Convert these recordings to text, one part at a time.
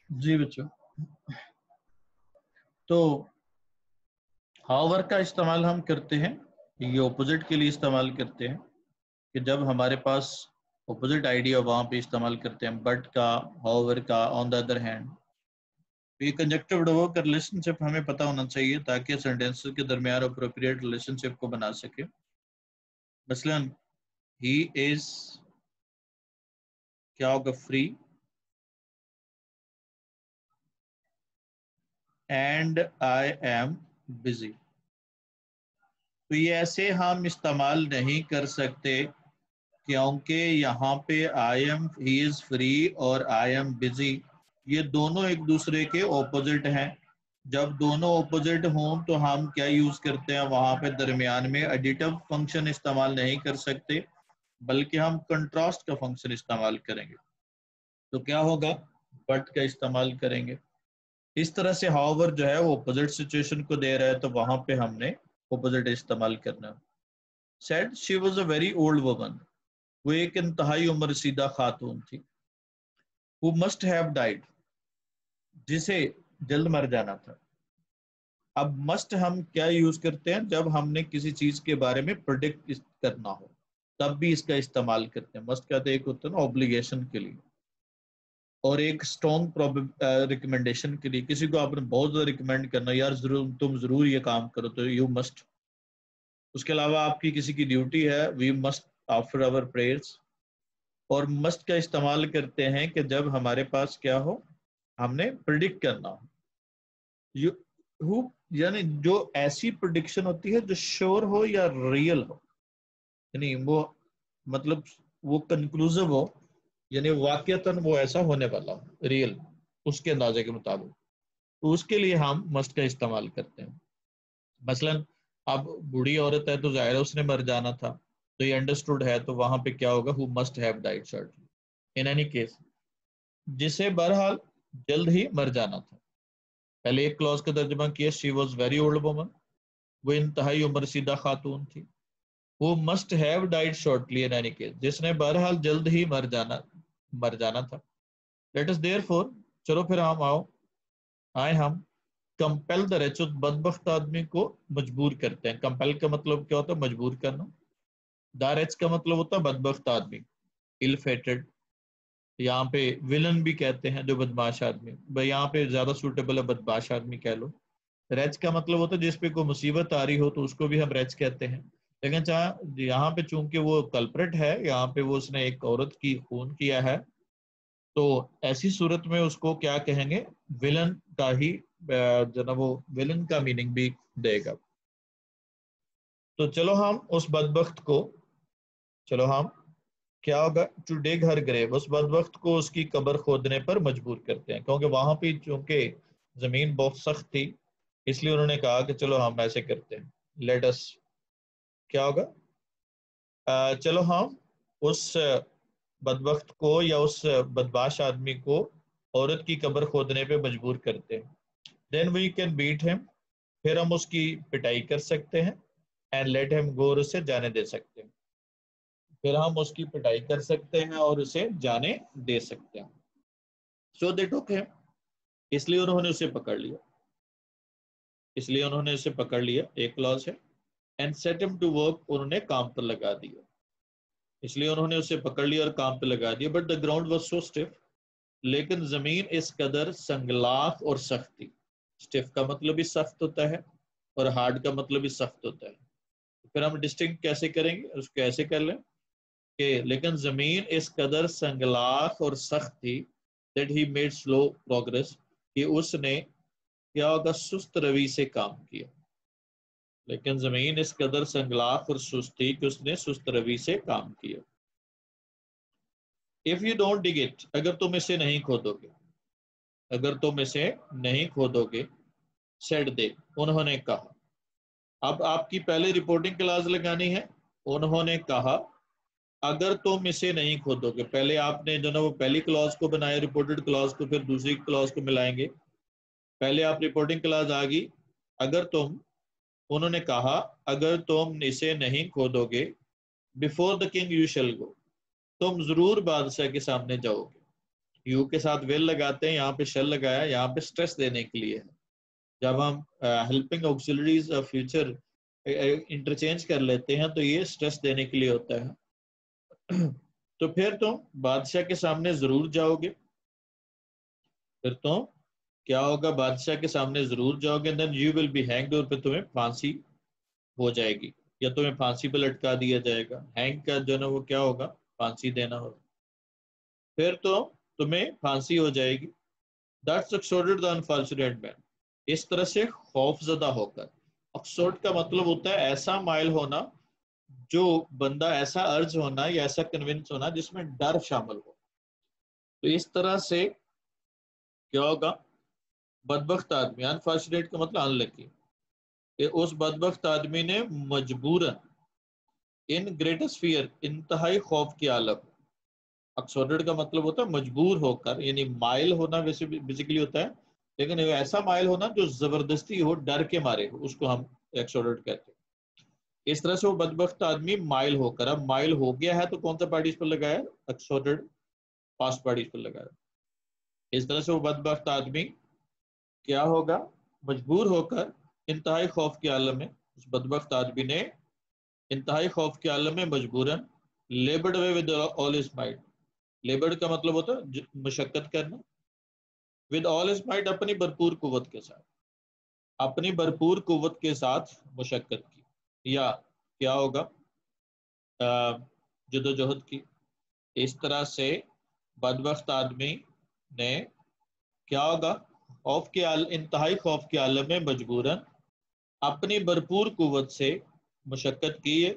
जी बच्चों, तो हाउवर का इस्तेमाल हम करते हैं, ये ऑपोजिट के लिए इस्तेमाल करते हैं कि जब हमारे पास ऑपोजिट आइडिया वहां पे इस्तेमाल करते हैं बट का, हाउवर का। ऑन द अदर हैंड, ये कंजक्टिव वर्ब का रिलेशनशिप हमें पता होना चाहिए ताकि सेंटेंसेस के दरमियान अप्रोप्रिएट रिलेशनशिप को बना सके। मसलन ही इज क्या होगा, free, and I am busy. तो ये ऐसे हम इस्तेमाल नहीं कर सकते क्योंकि यहाँ पे I am, he is free और आई एम बिजी, ये दोनों एक दूसरे के ऑपोजिट हैं। जब दोनों ऑपोजिट हों तो हम क्या यूज करते हैं, वहां पे दरमियान में एडिटिव फंक्शन इस्तेमाल नहीं कर सकते, बल्कि हम कंट्रास्ट का फंक्शन इस्तेमाल करेंगे। तो क्या होगा, बट का इस्तेमाल करेंगे। इस तरह से हाउवर जो है वो ऑपोजिट सिचुएशन को दे रहा है, तो वहां पे हमने ऑपोजिट इस्तेमाल करना है। Said she was a very old woman, वो एक इंतहाई उम्र रसीदा खातून थी। हु मस्ट हैव डाइड, जिसे जल्द मर जाना था। अब मस्ट हम क्या यूज करते हैं, जब हमने किसी चीज के बारे में प्रिडिक्ट करना हो तब भी इसका इस्तेमाल करते हैं। मस्ट कहते एक होता है ना ऑब्लिगेशन के लिए, और एक स्ट्रॉन्ग रिकमेंडेशन के लिए। किसी को आपने बहुत ज्यादा रिकमेंड करना, यार जरूर तुम जरूर ये काम करो, तो यू मस्ट। उसके अलावा आपकी किसी की ड्यूटी है, we must after our prayers. और मस्ट का इस्तेमाल करते हैं कि जब हमारे पास क्या हो, हमने प्रिडिक्ट करना हो। यू हु, यानी जो ऐसी प्रिडिक्शन होती है जो श्योर हो या रियल हो, यानी वो मतलब वो कंक्लूसिव हो, यानी वाकयातन वो ऐसा होने वाला हो, रियल, उसके अंदाजे के मुताबिक। तो उसके लिए हम मस्ट का इस्तेमाल करते हैं। मसलन अब बूढ़ी औरत है तो जाहिर है उसने मर जाना था, तो ये अंडरस्टूड है, तो वहां पे क्या होगा, who must have died shortly. In any case, जिसे बहरहाल जल्द ही मर जाना था। पहले एक क्लॉज का तर्जुमा किया, she was very old woman, वो इंतहाई उम्र सीधा खातून थी। वो must have died shortly in any case, जिसने बहरहाल जल्द ही मर जाना था। लेट अस देयरफॉर, चलो फिर हम आओ, आए हम, कंपेल द रिच, उस बदबख्त आदमी को मजबूर करते हैं। कंपेल का मतलब क्या होता है, मजबूर करना। द रिच का मतलब होता है बदबख्त आदमी, इल फेटेड। यहाँ पे विलन भी कहते हैं जो बदमाश आदमी, भाई यहाँ पे ज्यादा सूटेबल है बदमाश आदमी कह लो। रेच का मतलब होता है जिस पे कोई मुसीबत आ रही हो तो उसको भी हम रेच कहते हैं। लेकिन चाहे यहाँ पे चूंकि वो कल्प्रेट है, यहाँ पे वो उसने एक औरत की खून किया है, तो ऐसी सूरत में उसको क्या कहेंगे, विलन का ही जो ना वो विलन का मीनिंग भी देगा। तो चलो हम उस बदबख्त को, चलो हम क्या होगा, टू डिग हर ग्रेव, उस बदबख्त को उसकी कब्र खोदने पर मजबूर करते हैं, क्योंकि वहां पे चूंकि जमीन बहुत सख्त थी, इसलिए उन्होंने कहा कि चलो हम ऐसे करते हैं, लेट अस, क्या होगा, चलो हम उस बदबख्त को या उस बदमाश आदमी को औरत की कब्र खोदने पे मजबूर करते हैं। Then we can beat him, फिर हम उसकी पिटाई कर सकते हैं। एंड लेट हिम गो, और उसे जाने दे सकते हैं। फिर हम उसकी पिटाई कर सकते हैं और उसे जाने दे सकते हैं। सो दे टुक हिम, इसलिए उन्होंने उसे पकड़ लिया, इसलिए उन्होंने उसे पकड़ लिया, एक क्लॉज है। And set him to work, उन्होंने काम पर लगा दिया, इसलिए उन्होंने उसे पकड़ लिया और काम पे लगा दिया। But the ground was so stiff, लेकिन जमीन इस कदर संगलाफ और सख्त थी। स्टिफ का मतलब भी सख्त होता है और हार्ड का मतलब भी सख्त होता है। तो फिर हम डिस्टिंक्ट कैसे करेंगे, उसको ऐसे कर लें कि लेकिन जमीन इस कदर संगलाफ और सख्त थी, that he made slow progress, कि उसने क्या होगा, सुस्त रवि से काम किया। लेकिन जमीन इस कदर संगलाफ और सुस्त थी कि उसने सुस्त रवि से काम किया। If you don't dig it, अगर तुम इसे नहीं खोदोगे, अगर तुम इसे नहीं खोदोगे, सेड दे, उन्होंने कहा। अब आपकी पहले रिपोर्टिंग क्लास लगानी है। उन्होंने कहा, अगर तुम इसे नहीं खोदोगे, पहले आपने जो ना वो पहली क्लॉज को बनाया, रिपोर्टेड क्लॉज को, फिर दूसरी क्लॉज को मिलाएंगे। पहले आप रिपोर्टिंग क्लॉज आ गई, अगर तुम, उन्होंने कहा, अगर तुम इसे नहीं खोदोगे, before the king you shall go, तुम जरूर बादशाह के सामने जाओगे। यू के साथ विल लगाते हैं, यहाँ पे शेल लगाया, यहाँ पे स्ट्रेस देने के लिए है। जब हम हेल्पिंग ऑक्सिलरीज फ्यूचर इंटरचेंज कर लेते हैं तो ये स्ट्रेस देने के लिए होता है। तो फिर तुम बादशाह के सामने जरूर जाओगे, फिर तो क्या होगा, बादशाह के सामने जरूर जाओगे, then you will be hanged, और फिर तुम्हें फांसी हो जाएगी, या तुम्हें फांसी पर लटका दिया जाएगा। हैंग का जो ना वो क्या होगा, फांसी देना होगा, फिर तो तुम्हें फांसी हो जाएगी। दैट्स एक्सोर्टेड द अनफॉर्चुनेट मैन, इस तरह से खौफजदा होकर। एक्सोर्ट का मतलब होता है ऐसा माइल होना, जो बंदा ऐसा अर्ज होना या ऐसा कन्विंस होना जिसमें डर शामिल हो। तो इस तरह से क्या होगा, बदबख्त आदमी, अनफॉर्चुनेट का मतलब अनलकी, उस बदबख्त आदमी ने मजबूरन, इन ग्रेटेस्ट फियर, इंतहाई खौफ की आलम, एक्सोर्टेड का मतलब होता है मजबूर होकर, यानी माइल होना वैसे बेसिकली होता है, लेकिन ऐसा माइल होना जो जबरदस्ती हो, डर के मारे हो, उसको हम एक्सोर्टेड कहते हैं। इस तरह से वो बदबख्त आदमी माइल होकर, अब माइल हो गया है तो कौन सा पार्टी इस पर लगाया, एक्सोर्टेड पास्ट पार्टी इस पर लगाया। इस तरह से वो बदबख्त आदमी क्या होगा, मजबूर होकर, इंतहाई खौफ के आलम में, उस बदबख्त आदमी ने इंतहाई खौफ के आलम में मजबूरन, लेबर्ड away with all his might, लेबर्ड का मतलब होता है मशक्कत करना, विद ऑल हिज माइट, अपनी भरपूर कुव्वत के साथ, अपनी भरपूर कुव्वत के साथ मशक्कत की, या क्या होगा, जदोजहद की। इस तरह से बदबख्त आदमी ने क्या होगा, इंतहाई खौफ के आलम में मजबूरन अपनी भरपूर कुव्वत से मशक्कत की है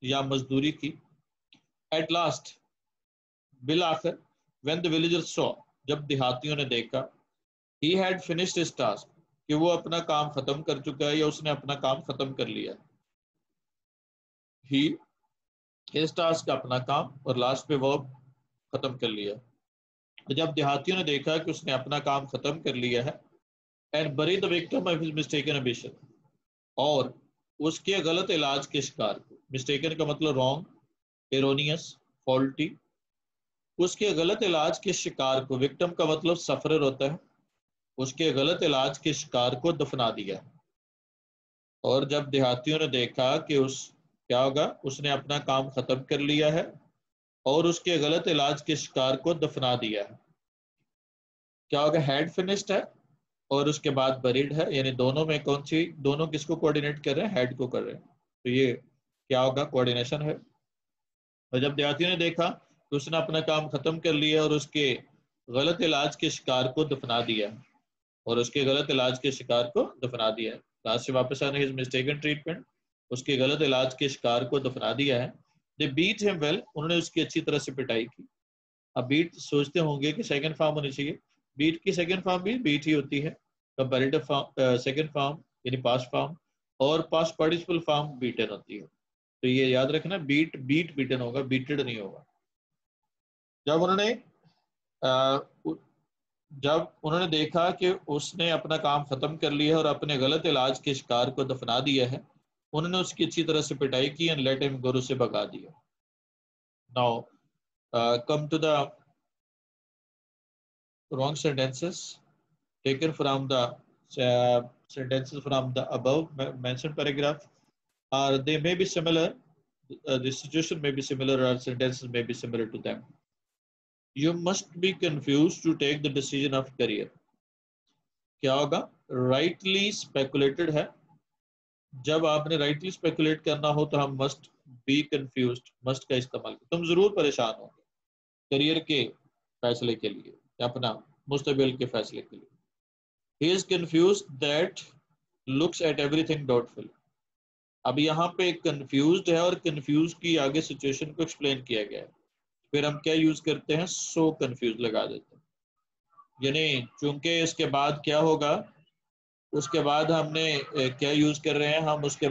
या मजदूरी की। एट लास्ट, बिल आखिर, व्हेन द विलेजर्स सॉ, जब देहातियों ने देखा, he had finished his task, कि वो अपना काम खत्म कर चुका है या उसने अपना काम खत्म कर लिया। ही, इस टास्क का अपना काम, और लास्ट पे वर्ब खत्म कर लिया। तो जब देहातियों ने देखा कि उसने अपना काम खत्म कर लिया है, एंड बरी the victim of his mistaken ambition, और उसके गलत इलाज के शिकार को, मिस्टेकन का मतलब रॉन्ग, एरोनियस, फॉल्टी, उसके गलत इलाज के शिकार को, विक्टिम का मतलब सफरर होता है, उसके गलत इलाज के शिकार को दफना दिया। और जब देहातियों ने देखा कि उस क्या होगा, उसने अपना काम खत्म कर लिया है और उसके गलत इलाज के शिकार को दफना दिया है, क्या होगा, हैड फिनिश्ड है और उसके बाद बरीड है, यानी दोनों में कौन सी, दोनों किसको कोऑर्डिनेट कर रहे हैं, हेड को कर रहे हैं, तो ये क्या होगा, कोऑर्डिनेशन है। और जब देहातियों ने देखा कि उसने अपना काम खत्म कर लिया और उसके गलत इलाज के शिकार को दफना दिया, और उसके गलत इलाज के शिकार को दफना दिया है, लास्ट से वापस आने हिज मिस्टेकन ट्रीटमेंट, उसके गलत इलाज के शिकार को दफना दिया है। दे बीट हिम वेल, उन्होंने उसकी अच्छी तरह से पिटाई की। अब बीट सोचते होंगे कि सेकंड फॉर्म होनी चाहिए, बीट की सेकंड फॉर्म भी बीट ही होती है, कंपैरेटिव फॉर्म सेकंड फॉर्म यानी पास्ट फॉर्म, और पास्ट पार्टिसिपल फॉर्म बीटन होती है। तो ये याद रखना, बीट बीट बीटन होगा, बीटेड नहीं होगा। जब उन्होंने जब उन्होंने देखा कि उसने अपना काम खत्म कर लिया है और अपने गलत इलाज के शिकार को दफना दिया है, उन्होंने उसकी अच्छी तरह से पिटाई की एंड लेट हिम गो, से भगा दिया। Now come to the wrong sentences taken from the sentences from the above mentioned paragraph, or they may be similar, the situation may be similar or sentences may be similar to them. You must be confused to take the decision of career, क्या होगा, rightly speculated है, जब आपने rightly speculate करना हो तो हम must be confused, must का इस्तेमाल, तुम जरूर परेशान होगे करियर के फैसले के लिए या अपना मुस्तकबिल के फैसले के लिए। He is confused that looks at everything doubtful, अब यहाँ पे confused है और confused की आगे सिचुएशन को एक्सप्लेन किया गया है, फिर हम क्या यूज करते हैं, so confused लगा देते हैं, यानी चूंकि इसके बाद क्या होगा, उसके बाद हमने क्या यूज कर रहे हैं हम, उसके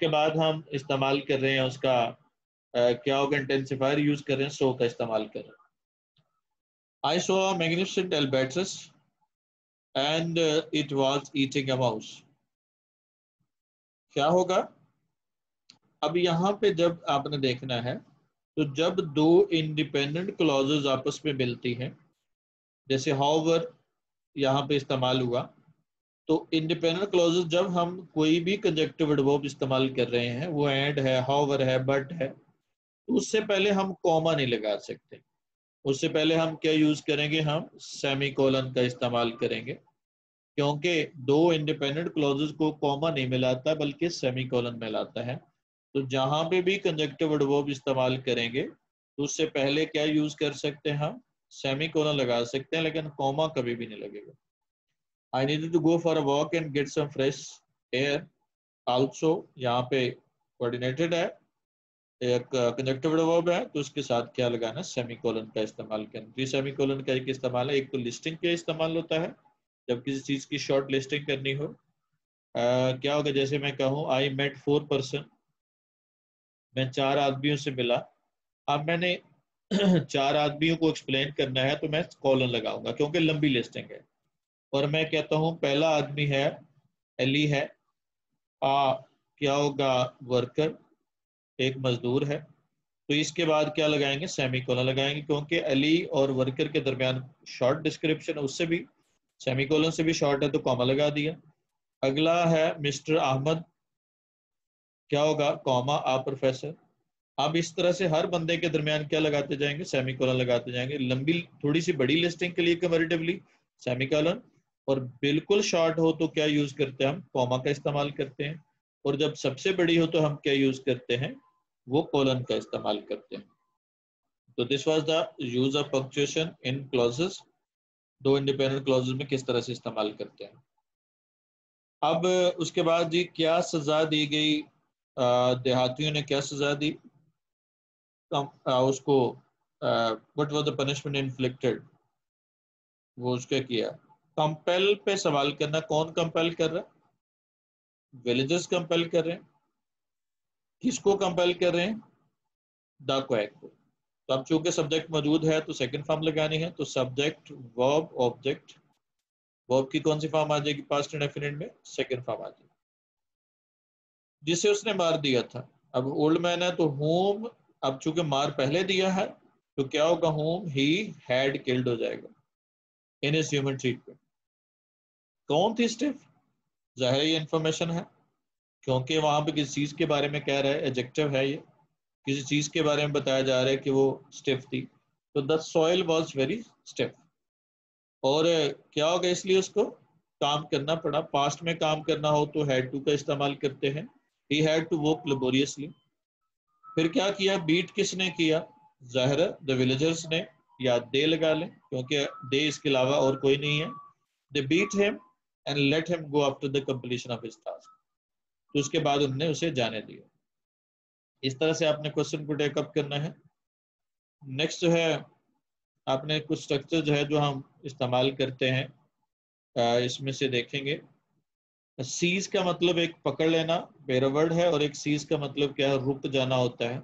बाद हम इस्तेमाल कर रहे हैं उसका क्या होगा, इंटेंसिफायर यूज कर रहे हैं, so का इस्तेमाल कर रहे हैं। I saw a magnificent albatross and it was eating a mouse, क्या होगा, अब यहाँ पे जब आपने देखना है तो जब दो इंडिपेंडेंट क्लॉजेज आपस में मिलती हैं, जैसे हाउएवर यहाँ पे इस्तेमाल हुआ, तो इंडिपेंडेंट क्लॉजेज जब हम कोई भी कंजक्टिव एडवर्ब इस्तेमाल कर रहे हैं, वो एंड है, हाउएवर है, बट है, तो उससे पहले हम कॉमा नहीं लगा सकते। उससे पहले हम क्या यूज करेंगे, हम सेमीकोलन का इस्तेमाल करेंगे, क्योंकि दो इंडिपेंडेंट क्लॉजेज को कॉमा नहीं मिलाता बल्कि सेमीकोलन मिलाता है। तो जहां पे भी कंजक्टिव एडवर्ब इस्तेमाल करेंगे तो उससे पहले क्या यूज कर सकते हैं, हम सेमीकोलन लगा सकते हैं, लेकिन कॉमा कभी भी नहीं लगेगा। I needed to go for a walk and get some fresh air, also यहाँ पे कोऑर्डिनेटेड है, एक कंजक्टिव एडवर्ब है, तो उसके साथ क्या लगाना, सेमीकोलन का इस्तेमाल करना। ये सेमीकोलन का एक इस्तेमाल है, एक तो लिस्टिंग के इस्तेमाल होता है जब किसी चीज की शॉर्ट लिस्टिंग करनी हो। क्या होगा, जैसे मैं कहूँ आई मेट 4 पर्सन, मैं 4 आदमियों से मिला। अब मैंने 4 आदमियों को एक्सप्लेन करना है तो मैं कॉलन लगाऊंगा क्योंकि लंबी लिस्टिंग है। और मैं कहता हूँ पहला आदमी है एली है, आ क्या होगा, वर्कर, एक मजदूर है। तो इसके बाद क्या लगाएंगे, सेमीकोलन लगाएंगे, क्योंकि अली और वर्कर के दरमियान शॉर्ट डिस्क्रिप्शन, उससे भी सेमीकोलन से भी शॉर्ट है तो कॉमा लगा दिया। अगला है मिस्टर अहमद, क्या होगा, कॉमा, आ प्रोफेसर। अब इस तरह से हर बंदे के दरमियान क्या लगाते जाएंगे, सेमीकोलन लगाते जाएंगे। लंबी थोड़ी सी बड़ी लिस्टिंग के लिए कंपैरेटिवली सेमीकोलन, और बिल्कुल शॉर्ट हो तो क्या यूज करते हैं, हम कॉमा का इस्तेमाल करते हैं। और जब सबसे बड़ी हो तो हम क्या यूज करते हैं, वो कोलन का इस्तेमाल करते हैं। तो this was the use of punctuation in clauses, दो इंडिपेंडेंट क्लॉजेस में किस तरह से इस्तेमाल करते हैं। अब उसके बाद जी क्या सजा दी गई, देहातियों ने क्या सजा दी, उसको what was the punishment inflicted, वो उसका किया। कंपेल पे सवाल करना, कौन कंपेल कर रहा है, विलेजर्स कंपेल कर रहे हैं। किसको कंपेल कर रहे हैं, द क्वैक को। तो अब चूंकि सब्जेक्ट मौजूद है तो सेकंड फॉर्म लगानी है, तो सब्जेक्ट वर्ब ऑब्जेक्ट, वर्ब की कौन सी फॉर्म आ जाएगी, पास्ट इंडेफिनिट में सेकंड फॉर्म आ जाएगी, जिसे उसने मार दिया था। अब ओल्ड मैन है तो होम, अब चूंकि मार पहले दिया है तो क्या होगा, होम ही हैड किल्ड हो जाएगा इन हिज ह्यूमन ट्रीटमेंट। कौन थी स्टिफ, जाहिर है ये इंफॉर्मेशन है, क्योंकि वहां पे किसी चीज के बारे में कह रहा है, एडजेक्टिव है ये, किसी चीज के बारे में बताया जा रहा है कि वो स्टिफ थी। तो the soil was very stiff, और क्या होगा, इसलिए उसको काम करना पड़ा। पास्ट में काम करना हो तो हैड टू का इस्तेमाल करते हैं, he had to work laboriously. फिर क्या किया, बीट किसने किया, जाहिर है द विलेजर्स ने, या दे लगा लें क्योंकि दे इसके अलावा और कोई नहीं है। They beat him and let him go after the completion of his task, तो उसके बाद उन्होंने उसे जाने दिया। इस तरह से आपने क्वेश्चन को टेकअप करना है। नेक्स्ट जो है, आपने कुछ स्ट्रक्चर जो है जो हम इस्तेमाल करते हैं, इसमें से देखेंगे। सीज का मतलब एक पकड़ लेना, पेरा वर्ड है, और एक सीज का मतलब क्या है, रुक जाना होता है।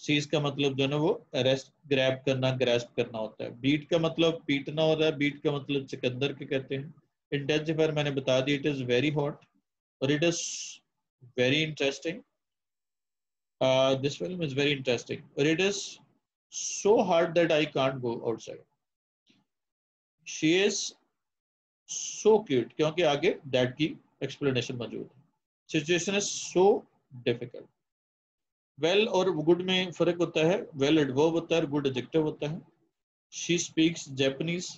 सीज का मतलब जो है ना वो अरेस्ट, ग्रैब करना, ग्रैस्प करना होता है। बीट का मतलब पीटना होता है, बीट का मतलब सिकंदर के कहते हैं। इंटेंसिफायर मैंने बता दिया, इट इज वेरी हॉट और it is very interesting, this film is very interesting और it is so hard that I can't go outside. She is so cute, क्योंकि आगे that की explanation मौजूद है। Situation is so difficult. Well और good में फर्क होता है, well adverb होता है, good adjective होता है। She speaks Japanese,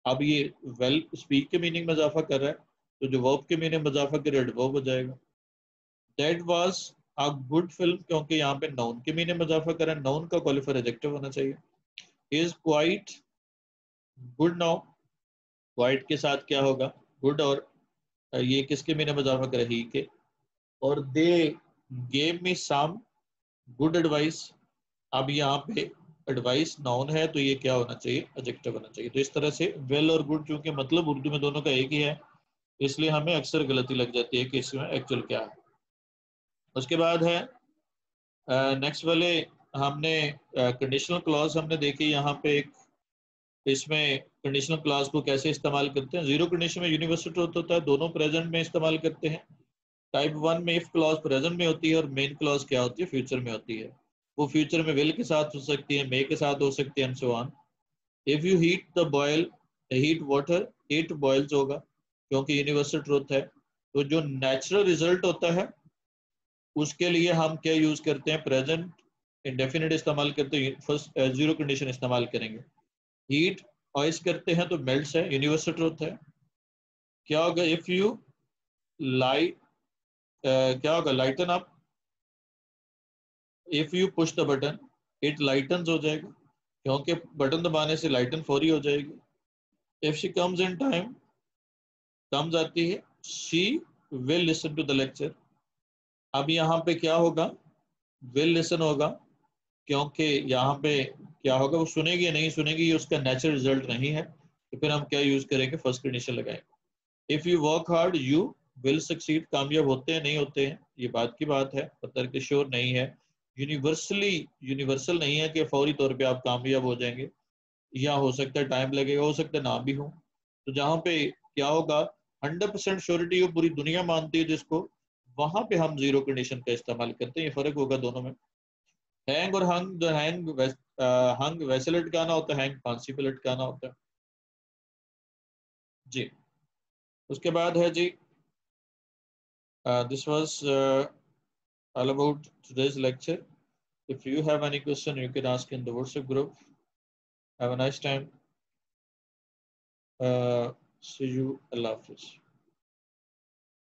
अब ये well speak के मीनिंग में इजाफा कर रहा है, तो जो verb के मीनिंग में इजाफा करे adverb हो जाएगा। That was a good film, क्योंकि यहाँ पे noun के मीनिंग में इजाफा कर रहा है, noun का qualifier adjective होना चाहिए। Is quite good now, quite के साथ क्या होगा, गुड, और ये किसके मीनिंग में इजाफा करे, ही के। और they gave me some good advice, अब यहाँ पे एडवाइस नाउन है तो ये क्या होना चाहिए, एडजेक्टिव होना चाहिए। तो इस तरह से वेल और गुड चूंकि मतलब उर्दू में दोनों का एक ही है, इसलिए हमें अक्सर गलती लग जाती है कि इसमें एक्चुअल क्या है। उसके बाद है नेक्स्ट वाले, हमने कंडीशनल क्लॉज हमने देखी यहाँ पे एक, इसमें कंडीशनल क्लॉज को कैसे इस्तेमाल करते हैं। जीरो कंडीशन में यूनिवर्सल ट्रूथ होता है, दोनों प्रेजेंट में इस्तेमाल करते हैं। टाइप 1 में इफ क्लॉज प्रेजेंट में होती है और मेन क्लॉज क्या होती है, फ्यूचर में होती है। वो फ्यूचर में विल के साथ हो सकती है, मे के साथ हो सकती है, and so on. If you heat the boil, heat water, it boils होगा, क्योंकि यूनिवर्सल ट्रूथ है। तो जो नेचुरल रिजल्ट होता है उसके लिए हम क्या यूज करते हैं, प्रेजेंट इंडेफिनिट इस्तेमाल करते हैं, फर्स्ट जीरो कंडीशन इस्तेमाल करेंगे। हीट आइस करते हैं तो मेल्ट्स है, यूनिवर्सल ट्रूथ है। क्या होगा, इफ यू लाइट, क्या होगा, lighten up, if you push the button it lightens हो जाएगा, क्योंकि बटन दबाने से लाइटन फौरी हो जाएगी। If she comes in time, comes आती है, she will listen to the lecture. अब यहाँ पे क्या होगा, विल लिसन होगा, क्योंकि यहाँ पे क्या होगा, वो सुनेगी या नहीं सुनेगी, ये उसका नेचुरल रिजल्ट नहीं है। तो फिर हम क्या यूज करेंगे, फर्स्ट कंडीशन लगाएंगे। If you work hard you will succeed, कामयाब होते हैं नहीं होते हैं, ये बात की बात है, पत्थर के श्योर नहीं है, यूनिवर्सली यूनिवर्सल नहीं है कि फौरी तौर पे आप कामयाब हो जाएंगे, या हो सकता है टाइम लगेगा, हो सकता है ना भी हो। तो जहाँ पे क्या होगा, 100% श्योरिटी वो पूरी दुनिया मानती है जिसको, वहां पे हम जीरो कंडीशन का इस्तेमाल करते हैं। ये फर्क होगा दोनों में। हैंग और हंग, जो हंग वैसे लटकाना होता है, हैंग फांसी पे लटकाना होता है जी। उसके बाद है जी, this was all about today's lecture. If you have any question, you can ask in the WhatsApp group. Have a nice time. See you. Allah Hafiz.